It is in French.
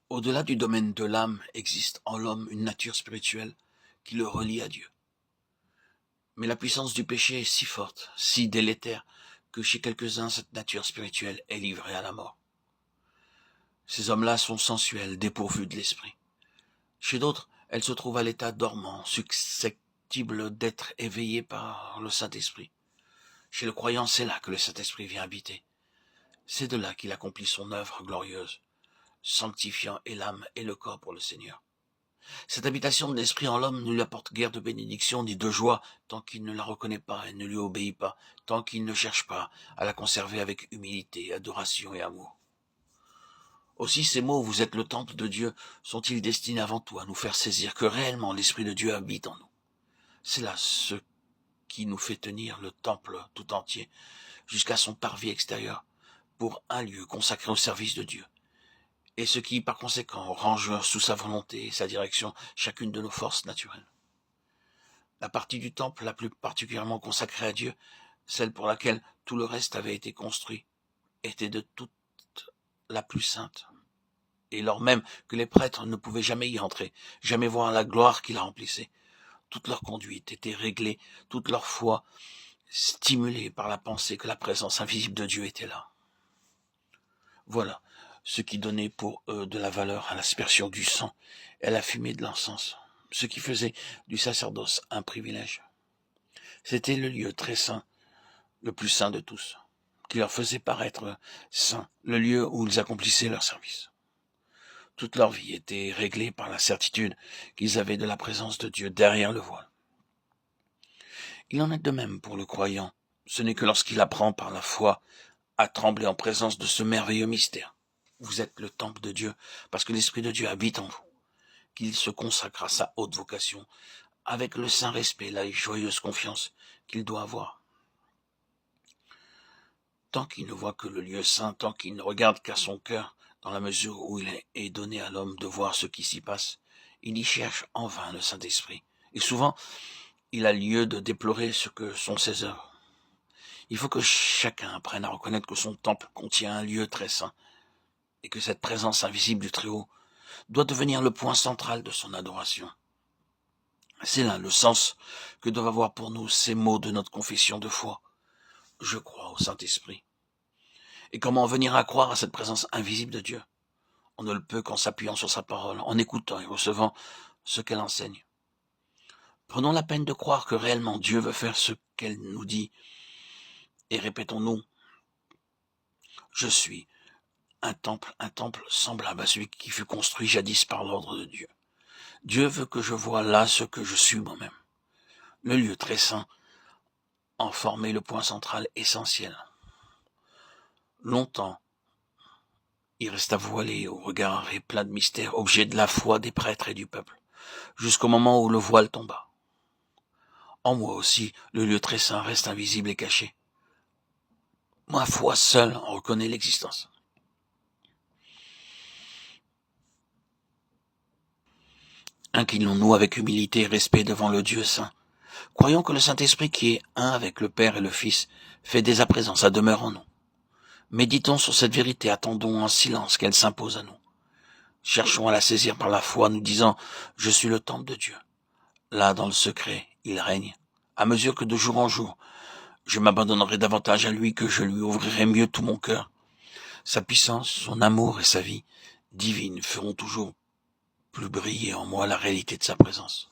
Au-delà du domaine de l'âme existe en l'homme une nature spirituelle qui le relie à Dieu. Mais la puissance du péché est si forte, si délétère, que chez quelques-uns cette nature spirituelle est livrée à la mort. Ces hommes-là sont sensuels, dépourvus de l'esprit. Chez d'autres, elle se trouve à l'état dormant, susceptible d'être éveillée par le Saint-Esprit. Chez le croyant, c'est là que le Saint-Esprit vient habiter. C'est de là qu'il accomplit son œuvre glorieuse, sanctifiant et l'âme et le corps pour le Seigneur. Cette habitation de l'Esprit en l'homme ne lui apporte guère de bénédiction ni de joie tant qu'il ne la reconnaît pas et ne lui obéit pas, tant qu'il ne cherche pas à la conserver avec humilité, adoration et amour. Aussi ces mots « vous êtes le temple de Dieu » sont-ils destinés avant tout à nous faire saisir que réellement l'Esprit de Dieu habite en nous. C'est là ce qui nous fait tenir le temple tout entier, jusqu'à son parvis extérieur, pour un lieu consacré au service de Dieu, et ce qui, par conséquent, range sous sa volonté et sa direction chacune de nos forces naturelles. La partie du temple la plus particulièrement consacrée à Dieu, celle pour laquelle tout le reste avait été construit, était de toute la plus sainte. Et lors même que les prêtres ne pouvaient jamais y entrer, jamais voir la gloire qui la remplissait, toute leur conduite était réglée, toute leur foi stimulée par la pensée que la présence invisible de Dieu était là. Voilà ce qui donnait pour eux de la valeur à l'aspersion du sang et à la fumée de l'encens, ce qui faisait du sacerdoce un privilège. C'était le lieu très saint, le plus saint de tous, qui leur faisait paraître saint, le lieu où ils accomplissaient leur service. Toute leur vie était réglée par la certitude qu'ils avaient de la présence de Dieu derrière le voile. Il en est de même pour le croyant. Ce n'est que lorsqu'il apprend par la foi à trembler en présence de ce merveilleux mystère. Vous êtes le temple de Dieu, parce que l'Esprit de Dieu habite en vous, qu'il se consacre à sa haute vocation, avec le saint respect, la joyeuse confiance qu'il doit avoir. Tant qu'il ne voit que le lieu saint, tant qu'il ne regarde qu'à son cœur, dans la mesure où il est donné à l'homme de voir ce qui s'y passe, il y cherche en vain le Saint-Esprit. Et souvent, il a lieu de déplorer ce que sont ses œuvres. Il faut que chacun apprenne à reconnaître que son temple contient un lieu très saint, et que cette présence invisible du Très-Haut doit devenir le point central de son adoration. C'est là le sens que doivent avoir pour nous ces mots de notre confession de foi. Je crois au Saint-Esprit. Et comment venir à croire à cette présence invisible de Dieu? On ne le peut qu'en s'appuyant sur sa parole, en écoutant et recevant ce qu'elle enseigne. Prenons la peine de croire que réellement Dieu veut faire ce qu'elle nous dit. Et répétons-nous, je suis un temple semblable à celui qui fut construit jadis par l'ordre de Dieu. Dieu veut que je voie là ce que je suis moi-même. Le lieu très saint en formait le point central essentiel. Longtemps, il resta voilé au regard et plein de mystères, objet de la foi des prêtres et du peuple, jusqu'au moment où le voile tomba. En moi aussi, le lieu très saint reste invisible et caché. Ma foi seule en reconnaît l'existence. Inclinons-nous avec humilité et respect devant le Dieu saint. Croyons que le Saint-Esprit qui est un avec le Père et le Fils fait dès à présent sa demeure en nous. Méditons sur cette vérité, attendons en silence qu'elle s'impose à nous. Cherchons à la saisir par la foi, nous disant « Je suis le temple de Dieu ». Là, dans le secret, il règne. À mesure que de jour en jour, je m'abandonnerai davantage à lui, que je lui ouvrirai mieux tout mon cœur. Sa puissance, son amour et sa vie divine feront toujours plus briller en moi la réalité de sa présence.